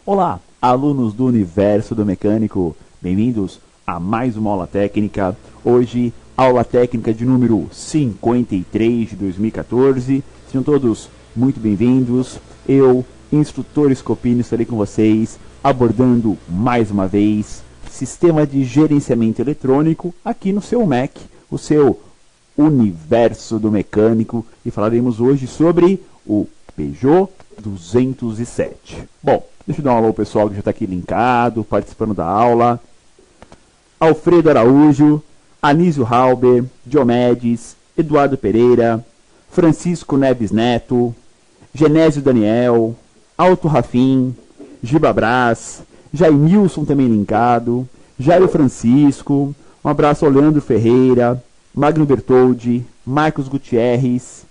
Olá, alunos do Universo do Mecânico, bem-vindos a mais uma aula técnica. Hoje, aula técnica de número 53 de 2014. Sejam todos muito bem-vindos. Eu, instrutor Scopini, estarei com vocês abordando mais uma vez sistema de gerenciamento eletrônico aqui no seu Mac, o seu Universo do Mecânico, e falaremos hoje sobre o Peugeot 207. Bom, deixa eu dar um alô ao pessoal que já está aqui linkado, participando da aula. Alfredo Araújo, Anísio Halber, Diomedes, Eduardo Pereira, Francisco Neves Neto, Genésio Daniel, Alto Rafim, Giba Brás, Jaimilson também linkado, Jairo Francisco, um abraço ao Leandro Ferreira, Magno Bertoldi, Marcos Gutierrez,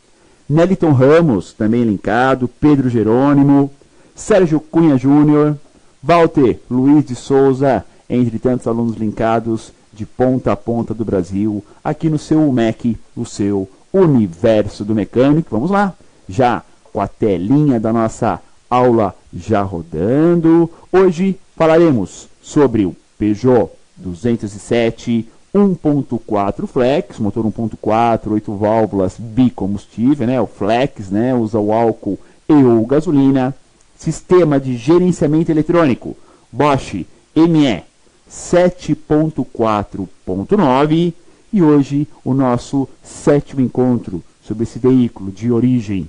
Neliton Ramos, também linkado, Pedro Jerônimo, Sérgio Cunha Júnior, Walter Luiz de Souza, entre tantos alunos linkados de ponta a ponta do Brasil, aqui no seu Mac, o seu Universo do Mecânico. Vamos lá, já com a telinha da nossa aula já rodando. Hoje falaremos sobre o Peugeot 207 1.4 Flex, motor 1.4, 8 válvulas bicombustível, né? O Flex, né? Usa o álcool e ou gasolina. Sistema de gerenciamento eletrônico Bosch ME 7.4.9. E hoje o nosso sétimo encontro sobre esse veículo de origem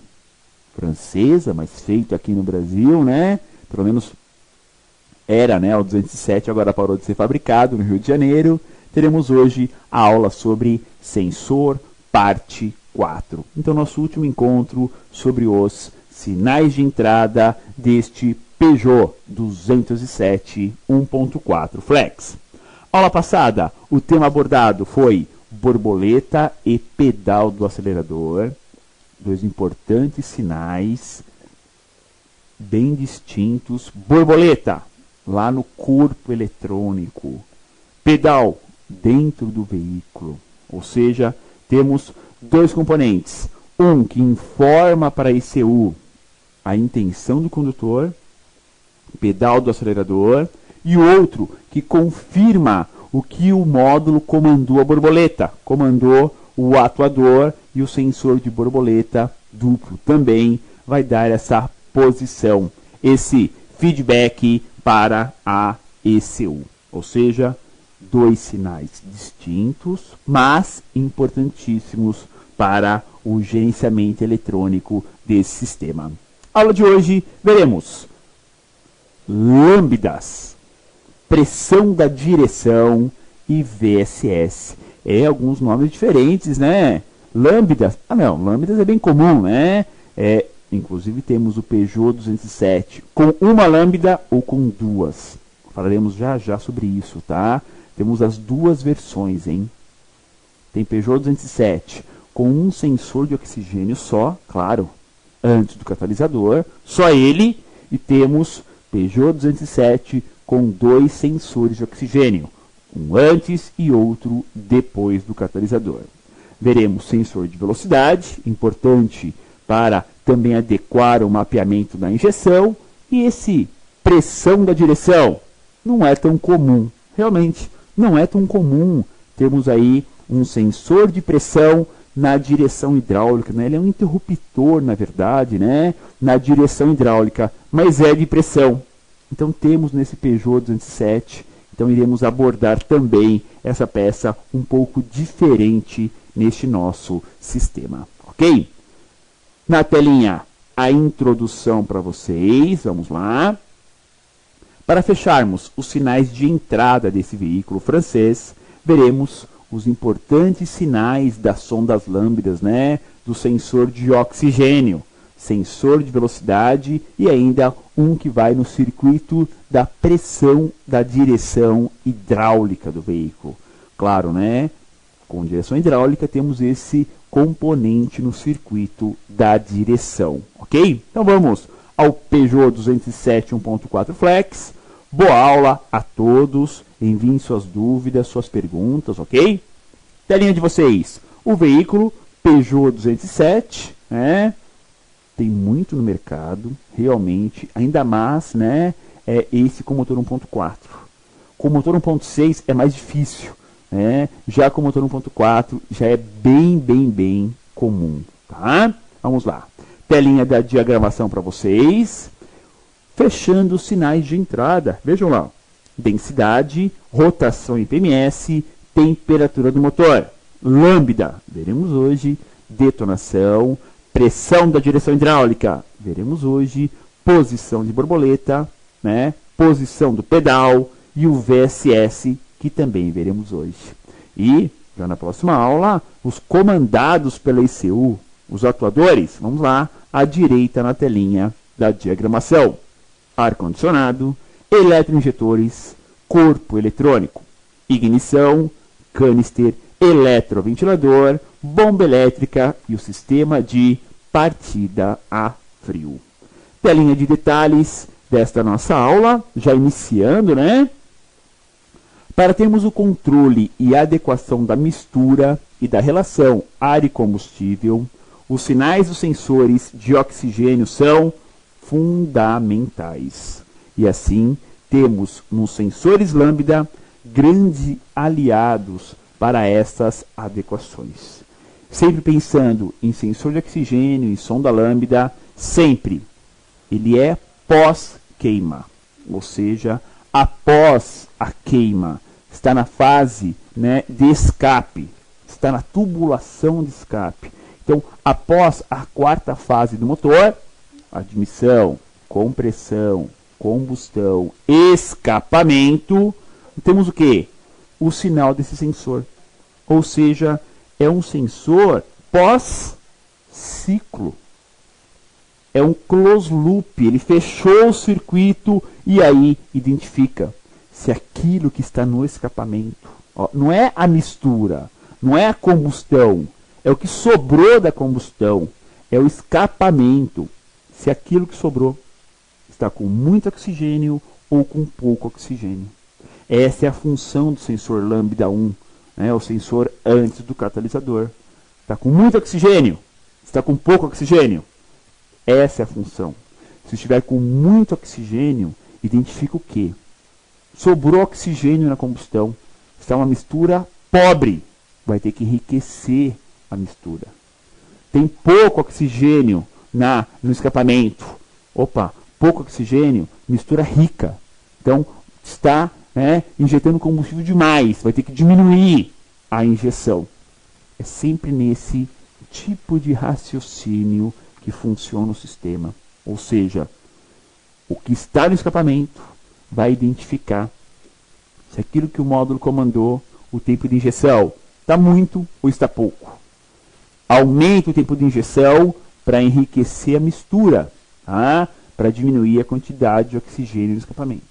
francesa, mas feito aqui no Brasil, né? Pelo menos era, né? O 207 agora parou de ser fabricado no Rio de Janeiro. Teremos hoje a aula sobre sensor, parte 4. Então, nosso último encontro sobre os sinais de entrada deste Peugeot 207 1.4 Flex. Aula passada, o tema abordado foi borboleta e pedal do acelerador. Dois importantes sinais, bem distintos. Borboleta, lá no corpo eletrônico. Pedal, dentro do veículo, ou seja, temos dois componentes, um que informa para a ECU a intenção do condutor, pedal do acelerador, e o outro que confirma o que o módulo comandou a borboleta, comandou o atuador, e o sensor de borboleta duplo também vai dar essa posição, esse feedback para a ECU, ou seja, dois sinais distintos, mas importantíssimos para o gerenciamento eletrônico desse sistema. Aula de hoje, veremos lambdas, pressão da direção e VSS. Alguns nomes diferentes, né? Lambdas, lambdas é bem comum, né? Inclusive temos o Peugeot 207 com uma lambda ou com duas. Falaremos já sobre isso, tá? Temos as duas versões, hein? Tem Peugeot 207 com um sensor de oxigênio só, claro, antes do catalisador, só ele, e temos Peugeot 207 com dois sensores de oxigênio, um antes e outro depois do catalisador. Veremos sensor de velocidade, importante para também adequar o mapeamento da injeção, e esse pressão da direção não é tão comum, realmente. Não é tão comum termos aí um sensor de pressão na direção hidráulica, né? Ele é um interruptor, na verdade, né? Na direção hidráulica, mas é de pressão. Então temos nesse Peugeot 207, então iremos abordar também essa peça um pouco diferente neste nosso sistema, ok? Na telinha, a introdução para vocês, vamos lá. Para fecharmos os sinais de entrada desse veículo francês, veremos os importantes sinais das sondas lambdas, né? Do sensor de oxigênio, sensor de velocidade e ainda um que vai no circuito da pressão da direção hidráulica do veículo. Claro, né? Com direção hidráulica temos esse componente no circuito da direção, ok? Então vamos ao Peugeot 207 1.4 Flex. Boa aula a todos, enviem suas dúvidas, suas perguntas, ok? Telinha de vocês, o veículo Peugeot 207, né? Tem muito no mercado, realmente, ainda mais, né? é esse com motor 1.4. Com motor 1.6 é mais difícil, né? Já com motor 1.4 já é bem comum, tá? Vamos lá. Telinha da diagramação para vocês. Fechando os sinais de entrada. Vejam lá. Densidade, rotação em PMS, temperatura do motor. Lambda, veremos hoje. Detonação, pressão da direção hidráulica, veremos hoje. Posição de borboleta, né? Posição do pedal e o VSS, que também veremos hoje. E, já na próxima aula, os comandados pela ECU, os atuadores, vamos lá, à direita na telinha da diagramação. Ar-condicionado, eletroinjetores, corpo eletrônico, ignição, canister, eletroventilador, bomba elétrica e o sistema de partida a frio. Telinha de detalhes desta nossa aula, já iniciando, né? Para termos o controle e adequação da mistura e da relação ar e combustível, os sinais dos sensores de oxigênio são fundamentais. E assim, temos nos sensores lambda grandes aliados para essas adequações. Sempre pensando em sensor de oxigênio e sonda lambda, sempre ele é pós-queima, ou seja, após a queima, está na fase, né, de escape, está na tubulação de escape. Então, após a quarta fase do motor, admissão, compressão, combustão, escapamento, temos o que? O sinal desse sensor. Ou seja, é um sensor pós-ciclo. É um close loop, ele fechou o circuito e aí identifica se aquilo que está no escapamento, ó, não é a mistura, não é a combustão, é o que sobrou da combustão, é o escapamento, se aquilo que sobrou está com muito oxigênio ou com pouco oxigênio. Essa é a função do sensor lambda 1, né, o sensor antes do catalisador. Está com muito oxigênio, está com pouco oxigênio. Essa é a função. Se estiver com muito oxigênio, identifica o quê? Sobrou oxigênio na combustão. Está uma mistura pobre. Vai ter que enriquecer a mistura. Tem pouco oxigênio no escapamento. Opa, pouco oxigênio, mistura rica. Então, está, né, injetando combustível demais. Vai ter que diminuir a injeção. É sempre nesse tipo de raciocínio que funciona o sistema. Ou seja, o que está no escapamento vai identificar se aquilo que o módulo comandou, o tempo de injeção, está muito ou está pouco. Aumenta o tempo de injeção para enriquecer a mistura, tá? Para diminuir a quantidade de oxigênio no escapamento.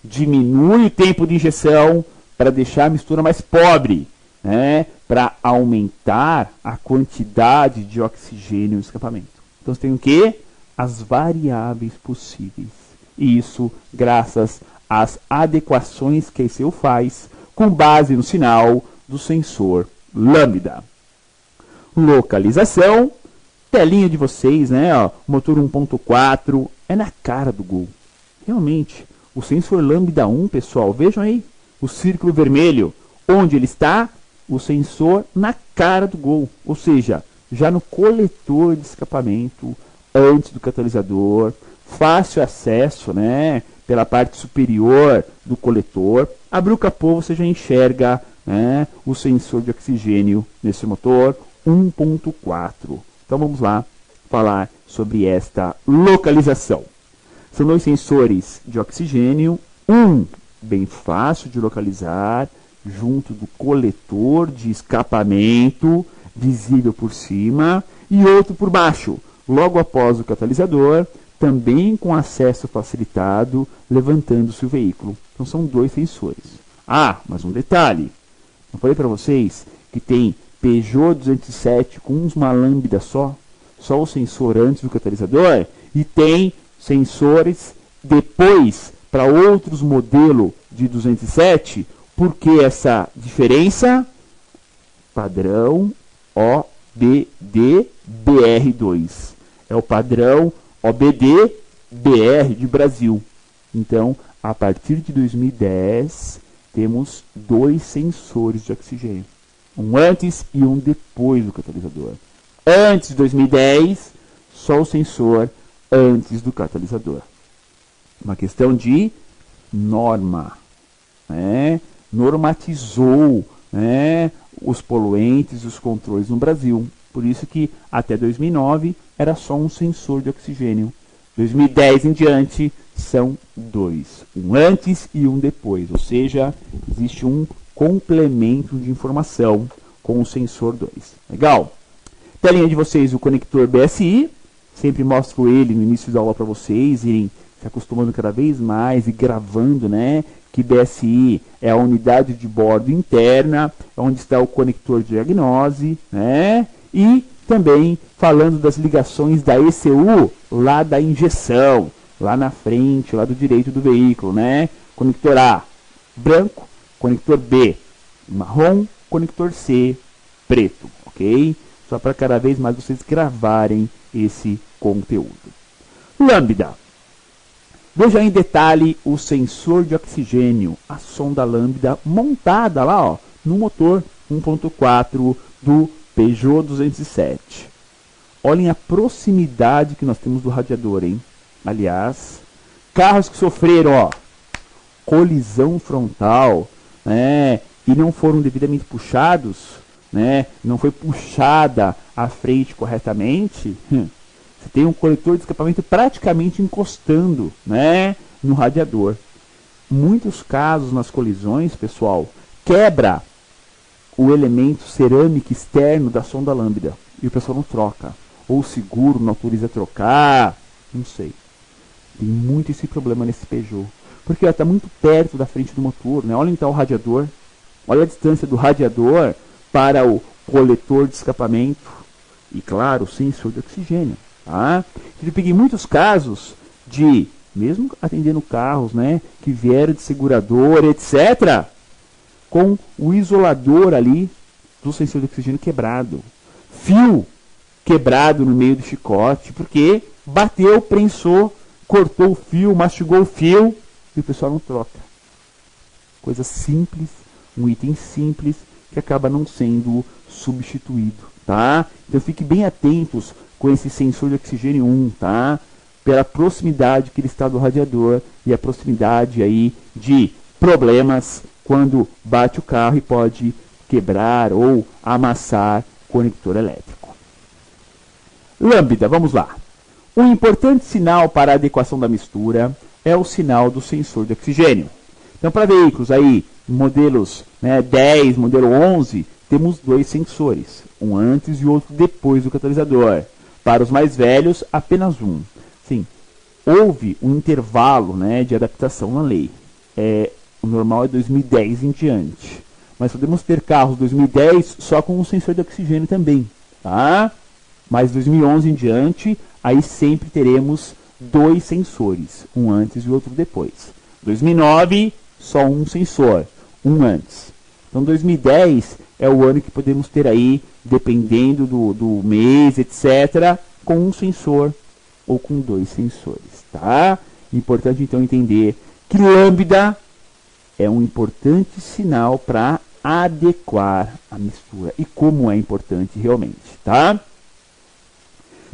Diminui o tempo de injeção para deixar a mistura mais pobre, né? Para aumentar a quantidade de oxigênio no escapamento. Então, você tem o quê? As variáveis possíveis. E isso graças às adequações que a ECU faz com base no sinal do sensor lambda. Localização. Telinha de vocês, né? Ó, motor 1.4 é na cara do Gol. Realmente, o sensor lambda 1, pessoal, vejam aí o círculo vermelho. Onde ele está? O sensor na cara do Gol. Ou seja, já no coletor de escapamento, antes do catalisador, fácil acesso, né, pela parte superior do coletor. Abriu o capô, você já enxerga, né, o sensor de oxigênio nesse motor 1.4. Então vamos lá falar sobre esta localização. São dois sensores de oxigênio, um bem fácil de localizar, junto do coletor de escapamento, visível por cima, e outro por baixo, logo após o catalisador, também com acesso facilitado, levantando-se o veículo. Então são dois sensores. Ah, mas um detalhe. Eu falei para vocês que tem Peugeot 207 com uma lambda só o sensor antes do catalisador, e tem sensores depois para outros modelos de 207. Por que essa diferença? Padrão OBD-BR2. É o padrão OBD-BR de Brasil. Então, a partir de 2010, temos 2 sensores de oxigênio. Um antes e um depois do catalisador. Antes de 2010, só o sensor antes do catalisador. Uma questão de norma, né? Normatizou, né, os poluentes e os controles no Brasil. Por isso que até 2009 era só um sensor de oxigênio. 2010 em diante são 2. Um antes e um depois. Ou seja, existe um complemento de informação com o sensor 2. Legal? Telinha de vocês o conector BSI. Sempre mostro ele no início da aula para vocês irem se acostumando cada vez mais e gravando, né? Que BSI é a unidade de bordo interna, onde está o conector de diagnose, né? E também falando das ligações da ECU, lá da injeção, lá na frente, lá do direito do veículo, né? Conector A, branco, conector B, marrom, conector C, preto, ok? Só para cada vez mais vocês gravarem esse conteúdo. Lambda. Veja em detalhe o sensor de oxigênio, a sonda lambda montada lá, ó, no motor 1.4 do Peugeot 207. Olhem a proximidade que nós temos do radiador, hein? Aliás, carros que sofreram, ó, colisão frontal, né, e não foram devidamente puxados, né, não foi puxada a frente corretamente, você tem um coletor de escapamento praticamente encostando, né, no radiador. Muitos casos nas colisões, pessoal, quebra o elemento cerâmico externo da sonda lambda e o pessoal não troca. Ou o seguro não autoriza trocar, não sei. Tem muito esse problema nesse Peugeot. Porque está muito perto da frente do motor, né? Olha então o radiador. Olha a distância do radiador para o coletor de escapamento. E claro, o sensor de oxigênio. Tá? Eu peguei muitos casos de, mesmo atendendo carros, né, que vieram de seguradora, etc., com o isolador ali do sensor de oxigênio quebrado. Fio quebrado no meio do chicote, porque bateu, prensou, cortou o fio, mastigou o fio e o pessoal não troca. Coisa simples, um item simples que acaba não sendo substituído, tá? Então fiquem bem atentos com esse sensor de oxigênio 1, tá? Pela proximidade que ele está do radiador e a proximidade aí de problemas quando bate o carro e pode quebrar ou amassar conector elétrico. Lambda, vamos lá. Um importante sinal para a adequação da mistura é o sinal do sensor de oxigênio. Então, para veículos aí, modelos, né, 10, modelo 11, temos 2 sensores, um antes e outro depois do catalisador. Para os mais velhos, apenas um. Sim, houve um intervalo, né, de adaptação na lei. O normal é 2010 em diante. Mas podemos ter carros 2010 só com um sensor de oxigênio também. Tá? Mas 2011 em diante, aí sempre teremos 2 sensores, um antes e outro depois. 2009, só um sensor, um antes. Então 2010 é o ano que podemos ter aí, dependendo do mês, etc., com um sensor ou com 2 sensores, tá? Importante então entender que lambda é um importante sinal para adequar a mistura. E como é importante realmente, tá?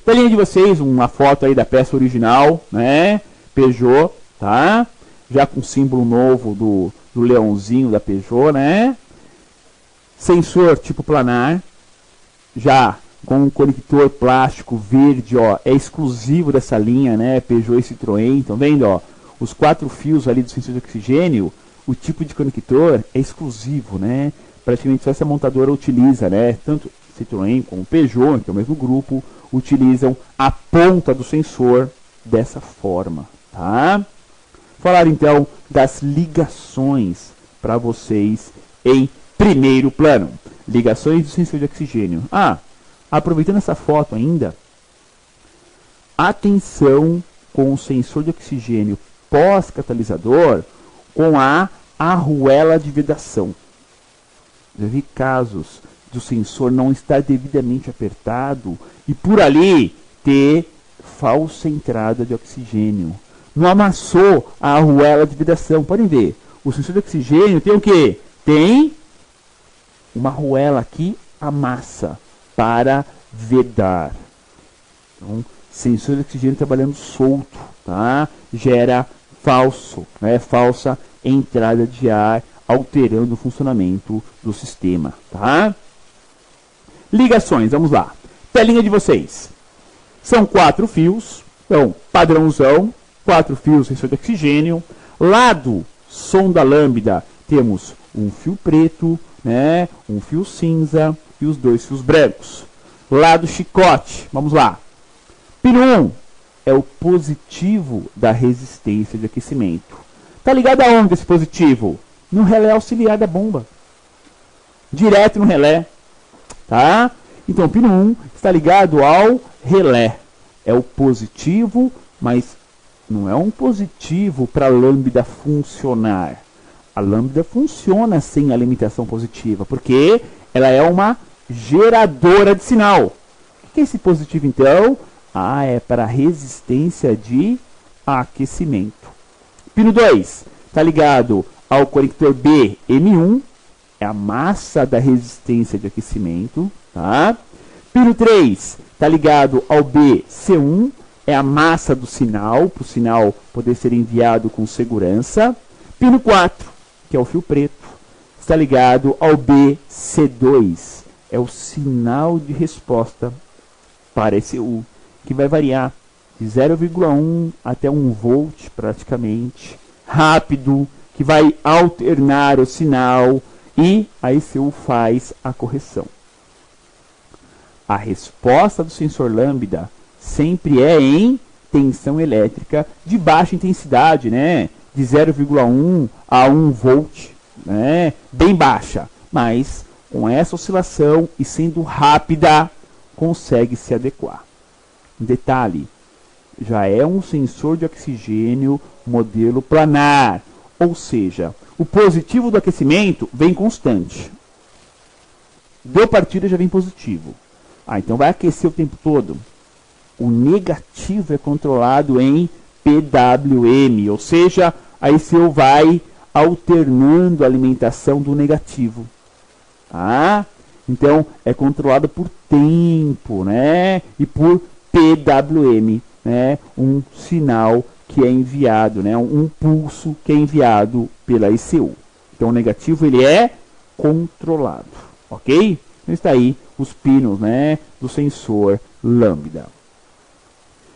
Telinha de vocês, uma foto aí da peça original, né? Peugeot, tá? Já com símbolo novo do leãozinho da Peugeot, né? Sensor tipo planar, já com um conector plástico verde, ó, é exclusivo dessa linha, né? Peugeot e Citroën, estão vendo, ó? Os 4 fios ali do sensor de oxigênio, o tipo de conector é exclusivo, né? Praticamente só essa montadora utiliza, né? Tanto Citroën como Peugeot, que é o mesmo grupo, utilizam a ponta do sensor dessa forma, tá? Falar então das ligações para vocês em primeiro plano. Ligações do sensor de oxigênio. Aproveitando essa foto ainda, atenção com o sensor de oxigênio pós-catalisador com a arruela de vedação. Já vi casos do sensor não estar devidamente apertado e por ali ter falsa entrada de oxigênio. não amassou a arruela de vedação. Podem ver, o sensor de oxigênio tem o quê? Tem uma arruela aqui, amassa, para vedar. Então, sensor de oxigênio trabalhando solto, tá? Gera falsa entrada de ar, alterando o funcionamento do sistema, tá? Ligações, vamos lá. Telinha de vocês. São 4 fios, então, padrãozão, 4 fios, sensor de oxigênio. Lado, sonda lambda, temos um fio preto, né, um fio cinza e os 2 fios brancos. Lado chicote, vamos lá. Pino 1 é o positivo da resistência de aquecimento. Tá ligado aonde esse positivo? No relé auxiliar da bomba. Direto no relé. Tá? Então, o pino 1 está ligado ao relé. É o positivo, mas não é um positivo para a lambda funcionar. A lambda funciona sem alimentação positiva, porque ela é uma geradora de sinal. O que é esse positivo, então? É para resistência de aquecimento. Pino 2 está ligado ao conector B, M1, é a massa da resistência de aquecimento. Tá? Pino 3 está ligado ao B, C1, é a massa do sinal, para o sinal poder ser enviado com segurança. Pino 4, que é o fio preto, está ligado ao B, C2, é o sinal de resposta para ECU, que vai variar de 0,1 até 1 volt praticamente, rápido, que vai alternar o sinal e a ECU faz a correção. A resposta do sensor lambda sempre é em tensão elétrica de baixa intensidade, né? De 0,1 a 1 volt, né? Bem baixa, mas com essa oscilação e sendo rápida, consegue se adequar. Detalhe, já é um sensor de oxigênio modelo planar, ou seja, o positivo do aquecimento vem constante. Deu partida, já vem positivo. Então vai aquecer o tempo todo. O negativo é controlado em PWM, ou seja, a ECU vai alternando a alimentação do negativo. Então é controlado por tempo, né? E por PWM, né? Um sinal que é enviado, né? Um pulso que é enviado pela ECU. Então o negativo ele é controlado, ok? Então está aí os pinos, né, do sensor lambda.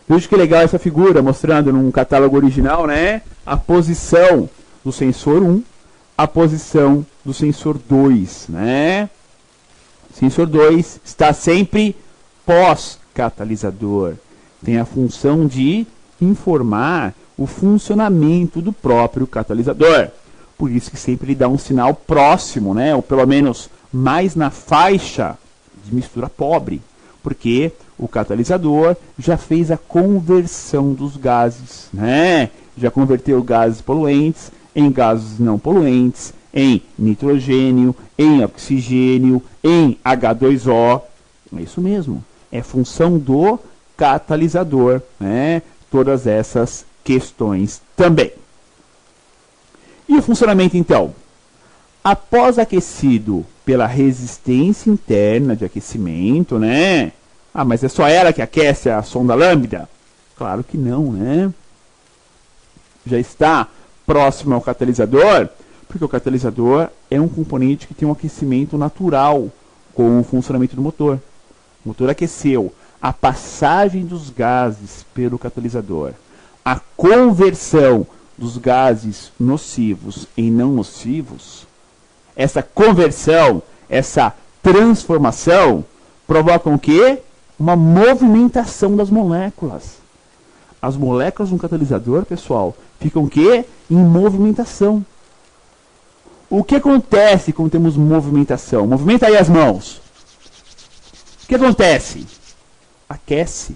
Veja que legal essa figura, mostrando num catálogo original, né, a posição do sensor 1, a posição do sensor 2, né? O sensor 2 está sempre pós-catalisador. Tem a função de informar o funcionamento do próprio catalisador. Por isso que sempre ele dá um sinal próximo, né, ou pelo menos mais na faixa de mistura pobre, porque o catalisador já fez a conversão dos gases, né? Já converteu gases poluentes em gases não poluentes, em nitrogênio, em oxigênio, em H2O. É isso mesmo, é função do catalisador, né? Todas essas questões também. E o funcionamento então? Após aquecido pela resistência interna de aquecimento, né? Mas é só ela que aquece a sonda lambda? Claro que não, né? Já está próximo ao catalisador, porque o catalisador é um componente que tem um aquecimento natural com o funcionamento do motor. O motor aqueceu. A passagem dos gases pelo catalisador, a conversão dos gases nocivos em não nocivos, essa conversão, essa transformação, provocam o quê? Uma movimentação das moléculas. As moléculas no catalisador, pessoal, ficam o quê? Em movimentação. O que acontece quando temos movimentação? Movimenta aí as mãos. O que acontece? Aquece.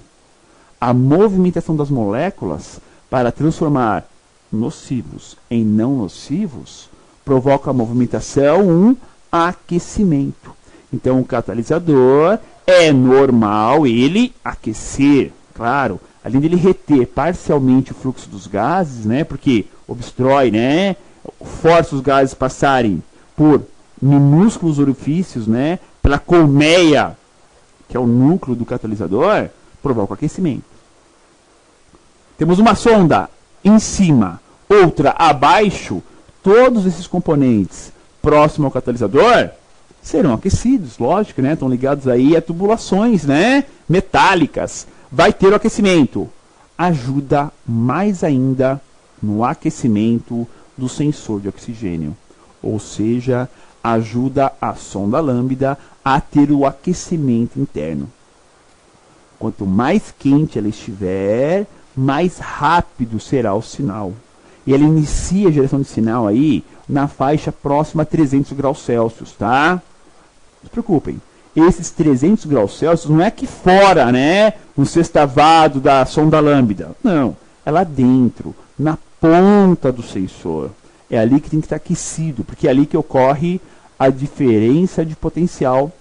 A movimentação das moléculas para transformar nocivos em não nocivos provoca a movimentação, um aquecimento. Então, o catalisador é normal ele aquecer, Claro, além dele reter parcialmente o fluxo dos gases, né, porque obstrói, né, força os gases passarem por minúsculos orifícios, né, pela colmeia, que é o núcleo do catalisador, provoca o aquecimento. Temos uma sonda em cima, outra abaixo, todos esses componentes próximo ao catalisador serão aquecidos, lógico, né? Estão ligados aí a tubulações, né, metálicas. Vai ter o aquecimento. Ajuda mais ainda no aquecimento do sensor de oxigênio. Ou seja, ajuda a sonda lambda a ter o aquecimento interno. Quanto mais quente ela estiver, mais rápido será o sinal. E ela inicia a geração de sinal aí na faixa próxima a 300 graus Celsius, tá? Não se preocupem. Esses 300 graus Celsius não é aqui fora, né? No sextavado da sonda lambda. Não. É lá dentro, na ponta do sensor. É ali que tem que estar aquecido, porque é ali que ocorre a diferença de potencial,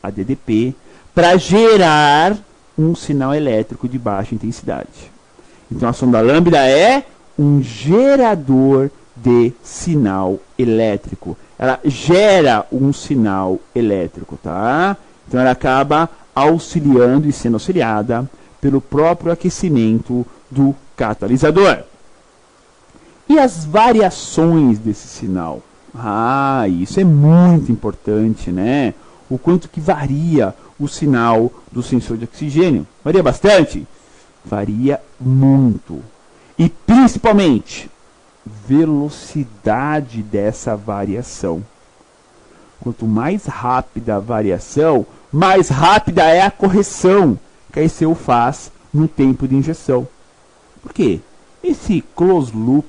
a DDP, para gerar um sinal elétrico de baixa intensidade. Então a sonda lambda é um gerador de sinal elétrico. Ela gera um sinal elétrico, tá? Então ela acaba auxiliando e sendo auxiliada pelo próprio aquecimento do catalisador. E as variações desse sinal? Ah, isso é muito importante, né? O quanto que varia o sinal do sensor de oxigênio. Varia bastante? Varia muito. E principalmente, velocidade dessa variação. Quanto mais rápida a variação, mais rápida é a correção que a ECU faz no tempo de injeção. Por quê? Esse closed loop,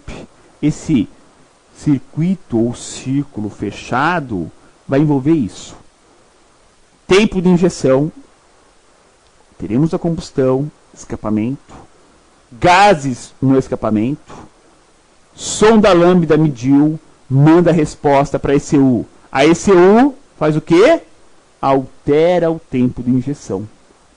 esse circuito ou círculo fechado, vai envolver isso. Tempo de injeção, teremos a combustão, escapamento, gases no escapamento, sonda lambda mediu, manda a resposta para a ECU. A ECU faz o quê? Altera o tempo de injeção.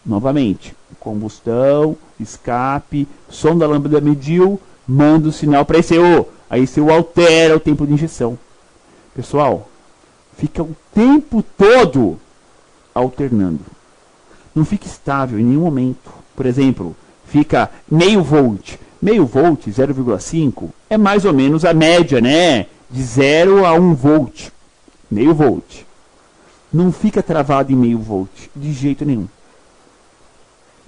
Novamente, combustão, escape, sonda lambda mediu, manda o sinal para a ECU. A ECU altera o tempo de injeção. Pessoal, fica o tempo todo alternando. Não fica estável em nenhum momento. Por exemplo, fica meio volt. Meio volt, 0,5, é mais ou menos a média, né? De 0 a 1 volt. Meio volt. Não fica travado em meio volt, de jeito nenhum.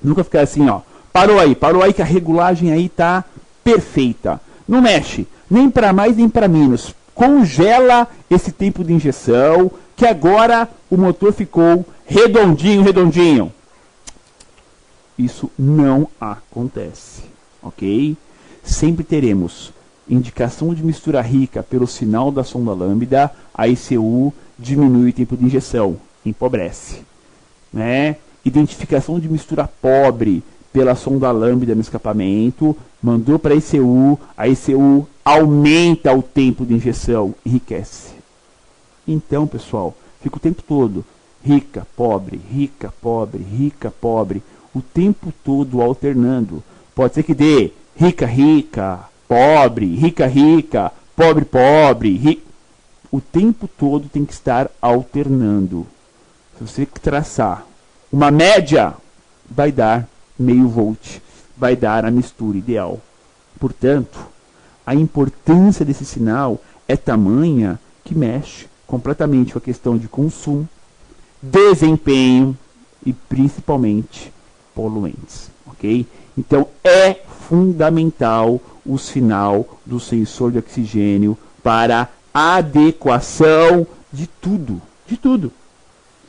Nunca fica assim, ó. Parou aí que a regulagem aí tá perfeita. Não mexe, nem para mais nem para menos. Congela esse tempo de injeção, que agora o motor ficou redondinho. Isso não acontece, ok? Sempre teremos indicação de mistura rica pelo sinal da sonda lambda, a ECU diminui o tempo de injeção, empobrece, né? Identificação de mistura pobre pela sonda lambda no escapamento, mandou para a ECU aumenta o tempo de injeção, enriquece. Então, pessoal, fica o tempo todo rica, pobre, o tempo todo alternando. Pode ser que dê rica, pobre, pobre. O tempo todo tem que estar alternando. Se você traçar uma média, vai dar meio volt, vai dar a mistura ideal. Portanto, a importância desse sinal é tamanha que mexe completamente com a questão de consumo, desempenho e principalmente poluentes, ok? Então é fundamental o sinal do sensor de oxigênio para a adequação de tudo,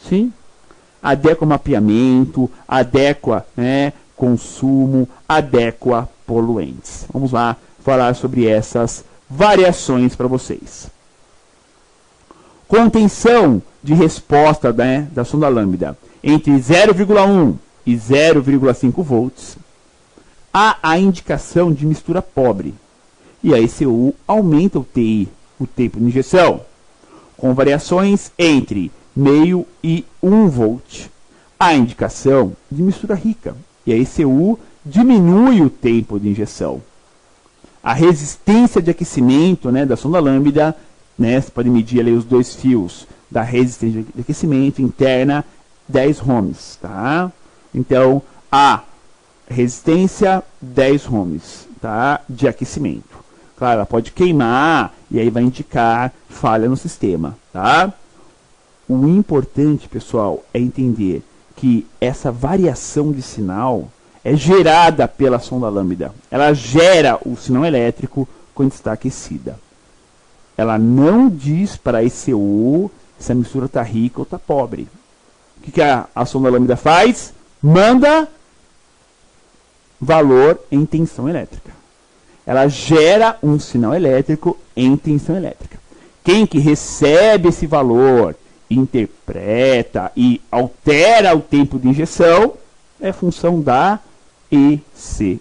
sim? Adequa mapeamento, adequa, né, consumo, adequa poluentes. Vamos lá falar sobre essas variações para vocês. Contenção de resposta, né, da sonda lambda entre 0,1 e 0,5 volts, há a indicação de mistura pobre. E a ECU aumenta o TI, o tempo de injeção, com variações entre meio e 1 volt. A indicação de mistura rica. E a ECU diminui o tempo de injeção. A resistência de aquecimento, né, da sonda lambda, né, você pode medir ali os dois fios da resistência de aquecimento interna, 10 ohms, tá? Então, a resistência 10 ohms, tá, de aquecimento. Claro, ela pode queimar e aí vai indicar falha no sistema, tá? O importante, pessoal, é entender que essa variação de sinal é gerada pela sonda lambda. Ela gera o sinal elétrico quando está aquecida. Ela não diz para a ECU se a mistura está rica ou está pobre. O que a sonda lambda faz? Manda valor em tensão elétrica. Ela gera um sinal elétrico em tensão elétrica. Quem que recebe esse valor, interpreta e altera o tempo de injeção é função da ECU.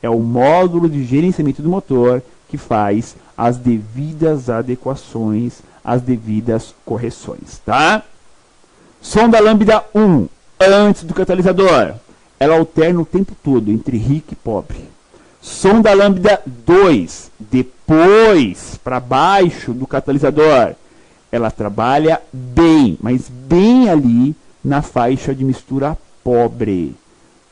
É o módulo de gerenciamento do motor que faz as devidas adequações, as devidas correções, tá? Sonda lambda 1, antes do catalisador, ela alterna o tempo todo entre rico e pobre. Sonda lambda 2, depois, para baixo do catalisador, ela trabalha bem, mas bem ali na faixa de mistura pobre,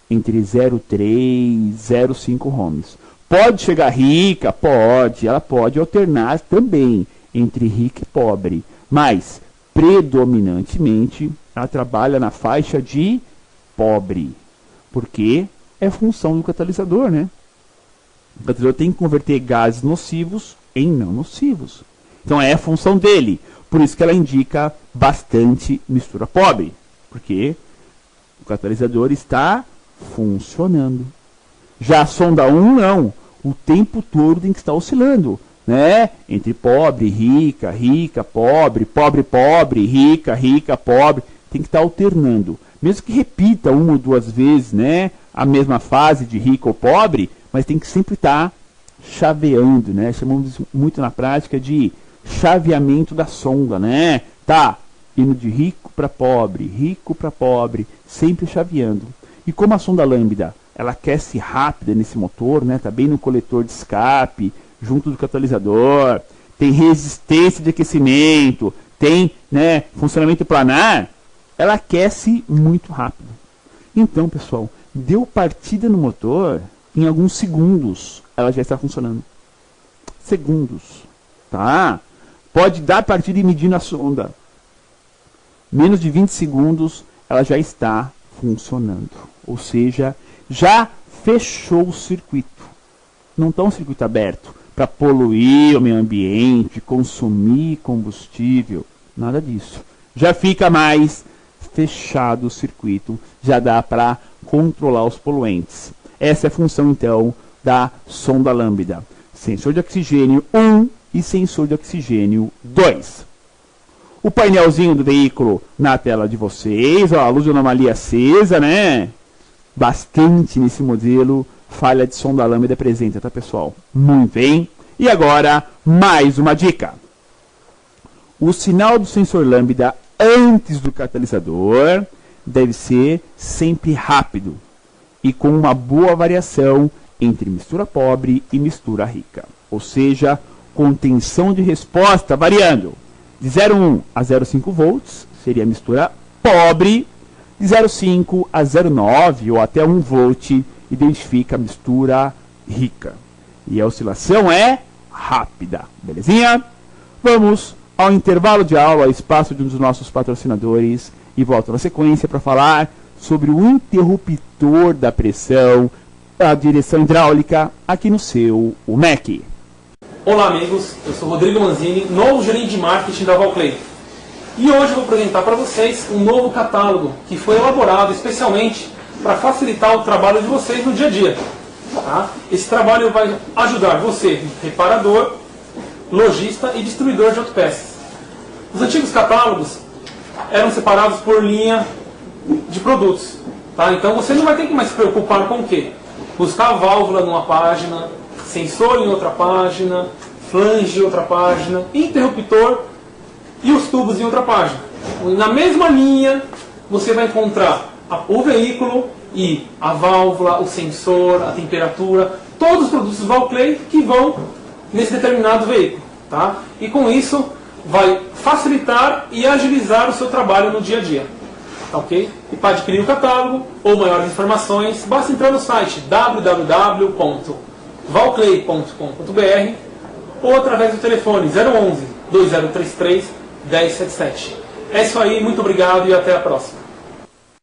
entre 0,3 e 0,5 ohms. Pode chegar rica? Pode, ela pode alternar também entre rica e pobre, mas predominantemente ela trabalha na faixa de pobre, porque é função do catalisador, né? O catalisador tem que converter gases nocivos em não nocivos. Então é a função dele. Por isso que ela indica bastante mistura pobre, porque o catalisador está funcionando. Já a sonda 1 não. O tempo todo tem que estar oscilando, né? Entre pobre, rica, rica, pobre, pobre, pobre, rica, rica, pobre. Tem que estar alternando. Mesmo que repita uma ou duas vezes, né, a mesma fase de rico ou pobre, mas tem que sempre estar chaveando, né? Chamamos muito na prática de chaveamento da sonda, né? Tá indo de rico para pobre, sempre chaveando. E como a sonda lambda, ela aquece rápida nesse motor, né? Tá bem no coletor de escape, junto do catalisador, tem resistência de aquecimento, tem, né, funcionamento planar, ela aquece muito rápido. Então, pessoal, deu partida no motor, em alguns segundos ela já está funcionando. Segundos, tá? Pode dar partida e medir na sonda. Menos de 20 segundos ela já está funcionando. Ou seja, já fechou o circuito. Não está um circuito aberto para poluir o meio ambiente, consumir combustível, nada disso. Já fica mais fechado o circuito, já dá para controlar os poluentes. Essa é a função, então, da sonda lambda. Sensor de oxigênio 1 e sensor de oxigênio 2. O painelzinho do veículo na tela de vocês, ó, a luz de anomalia acesa, né? Bastante nesse modelo, falha de sonda lambda presente, tá, pessoal? Muito bem. E agora, mais uma dica. O sinal do sensor lambda antes do catalisador deve ser sempre rápido e com uma boa variação entre mistura pobre e mistura rica. Ou seja, com tensão de resposta variando de 0,1 a 0,5 volts, seria a mistura pobre, de 0,5 a 0,9 ou até 1 volt, identifica a mistura rica. E a oscilação é rápida, belezinha? Vamos ao intervalo de aula, ao espaço de um dos nossos patrocinadores, e volto na sequência para falar sobre o interruptor da pressão, a direção hidráulica, aqui no seu UMEC. Olá amigos, eu sou Rodrigo Manzini, novo gerente de marketing da Valclay. E hoje eu vou apresentar para vocês um novo catálogo que foi elaborado especialmente para facilitar o trabalho de vocês no dia a dia. Tá? Esse trabalho vai ajudar você, reparador, lojista e distribuidor de autopeças. Os antigos catálogos eram separados por linha de produtos. Tá? Então você não vai ter que mais se preocupar com o quê? Buscar a válvula numa página, sensor em outra página, flange em outra página, interruptor e os tubos em outra página. Na mesma linha você vai encontrar o veículo e a válvula, o sensor, a temperatura, todos os produtos Valclay que vão nesse determinado veículo. Tá? E com isso vai facilitar e agilizar o seu trabalho no dia a dia. Tá, ok? E para adquirir o catálogo ou maiores informações, basta entrar no site www.valclay.com.br ou através do telefone 011 2033 1077. É isso aí, muito obrigado e até a próxima.